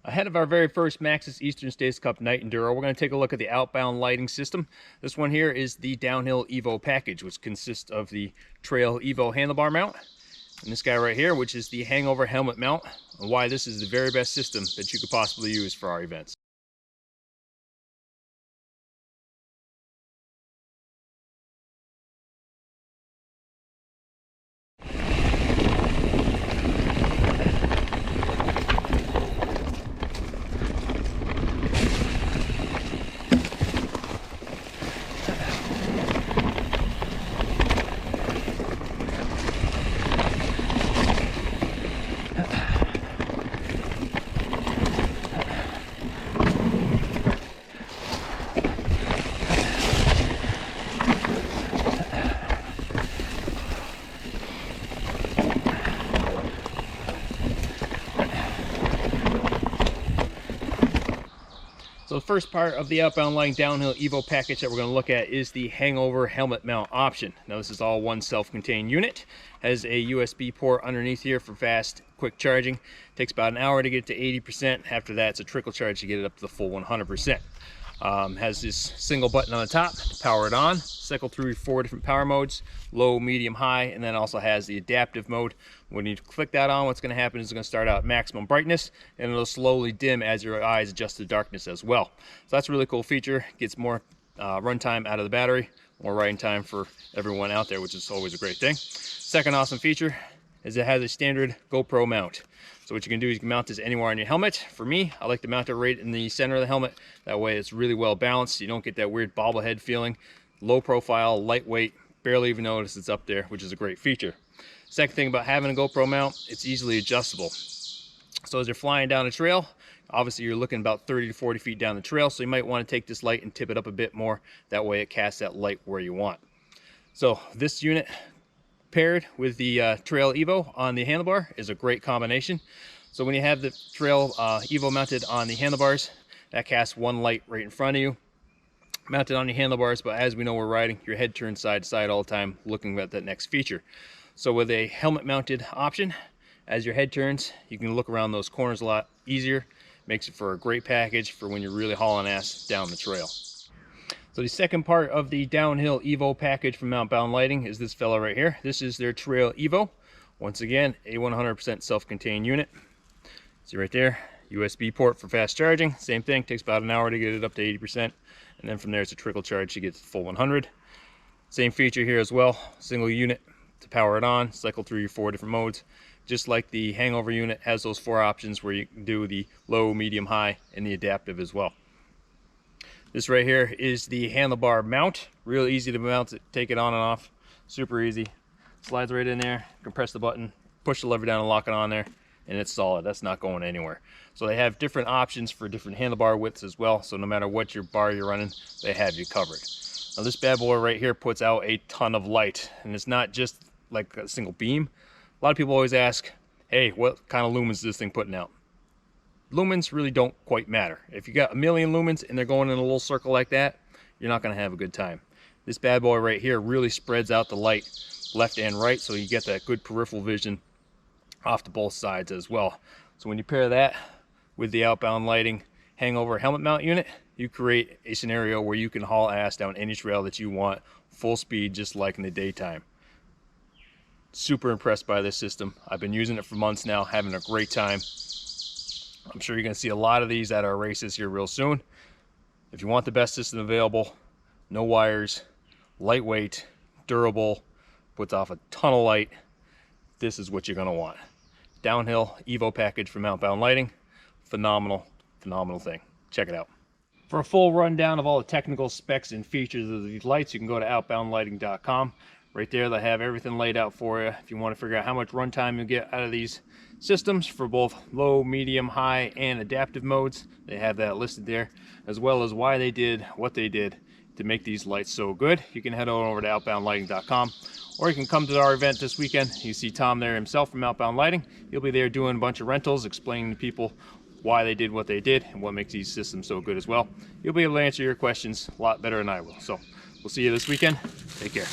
Ahead of our very first Maxxis Eastern States Cup Night Enduro, we're going to take a look at the Outbound lighting system. This one here is the Downhill EVO package, which consists of the Trail EVO handlebar mount, and this guy right here, which is the hangover helmet mount, and why this is the very best system that you could possibly use for our events. So the first part of the Outbound Lighting Downhill EVO package that we're going to look at is the hangover helmet mount option. Now this is all one self-contained unit. Has a USB port underneath here for fast, quick charging. Takes about an hour to get to 80%. After that, it's a trickle charge to get it up to the full 100%. Has this single button on the top to power it on, cycle through 4 different power modes, low, medium, high, and then also has the adaptive mode. When you click that on, what's going to happen is it's going to start out maximum brightness, and it'll slowly dim as your eyes adjust to darkness as well. So that's a really cool feature. Gets more runtime out of the battery, more riding time for everyone out there, which is always a great thing. Second awesome feature is it has a standard GoPro mount. So what you can do is you can mount this anywhere on your helmet. For me, I like to mount it right in the center of the helmet. That way it's really well balanced. You don't get that weird bobblehead feeling. Low profile, lightweight, barely even notice it's up there, which is a great feature. Second thing about having a GoPro mount, it's easily adjustable. So as you're flying down a trail, obviously you're looking about 30 to 40 feet down the trail, so you might want to take this light and tip it up a bit more. That way it casts that light where you want. So this unit paired with the Trail EVO on the handlebar is a great combination. So when you have the Trail EVO mounted on the handlebars, that casts one light right in front of you, mounted on your handlebars, but as we know we're riding, your head turns side to side all the time looking at that next feature. So with a helmet mounted option, as your head turns, you can look around those corners a lot easier. Makes it for a great package for when you're really hauling ass down the trail. So the second part of the Downhill EVO package from Outbound Lighting is this fella right here. This is their Trail EVO. Once again, a 100% self-contained unit. See right there, USB port for fast charging. Same thing, takes about an hour to get it up to 80%. And then from there, it's a trickle charge to get to the full 100. Same feature here as well, single unit to power it on, cycle through your 4 different modes. Just like the hangover unit has those 4 options where you can do the low, medium, high, and the adaptive as well. This right here is the handlebar mount. Real easy to mount it, take it on and off. Super easy. Slides right in there, you can press the button, push the lever down and lock it on there, and it's solid. That's not going anywhere. So they have different options for different handlebar widths as well. So no matter what your bar you're running, they have you covered. Now this bad boy right here puts out a ton of light, and it's not just like a single beam. A lot of people always ask, hey, what kind of lumens is this thing putting out? Lumens really don't quite matter. If you got a million lumens and they're going in a little circle like that, you're not going to have a good time. This bad boy right here really spreads out the light left and right, so you get that good peripheral vision off to both sides as well. So when you pair that with the Outbound Lighting hangover helmet mount unit, you create a scenario where you can haul ass down any trail that you want, full speed, just like in the daytime. Super impressed by this system. I've been using it for months now, having a great time. I'm sure you're going to see a lot of these at our races here real soon. If you want the best system available, no wires, lightweight, durable, puts off a ton of light, this is what you're going to want. Downhill EVO package from Outbound Lighting. Phenomenal, phenomenal thing. Check it out. For a full rundown of all the technical specs and features of these lights, you can go to outboundlighting.com. Right there, they have everything laid out for you. If you want to figure out how much runtime you get out of these systems for both low, medium, high, and adaptive modes, they have that listed there, as well as why they did what they did to make these lights so good. You can head on over to outboundlighting.com, or you can come to our event this weekend. You see Tom there himself from Outbound Lighting. He'll be there doing a bunch of rentals, explaining to people why they did what they did and what makes these systems so good as well. He'll be able to answer your questions a lot better than I will. So we'll see you this weekend. Take care.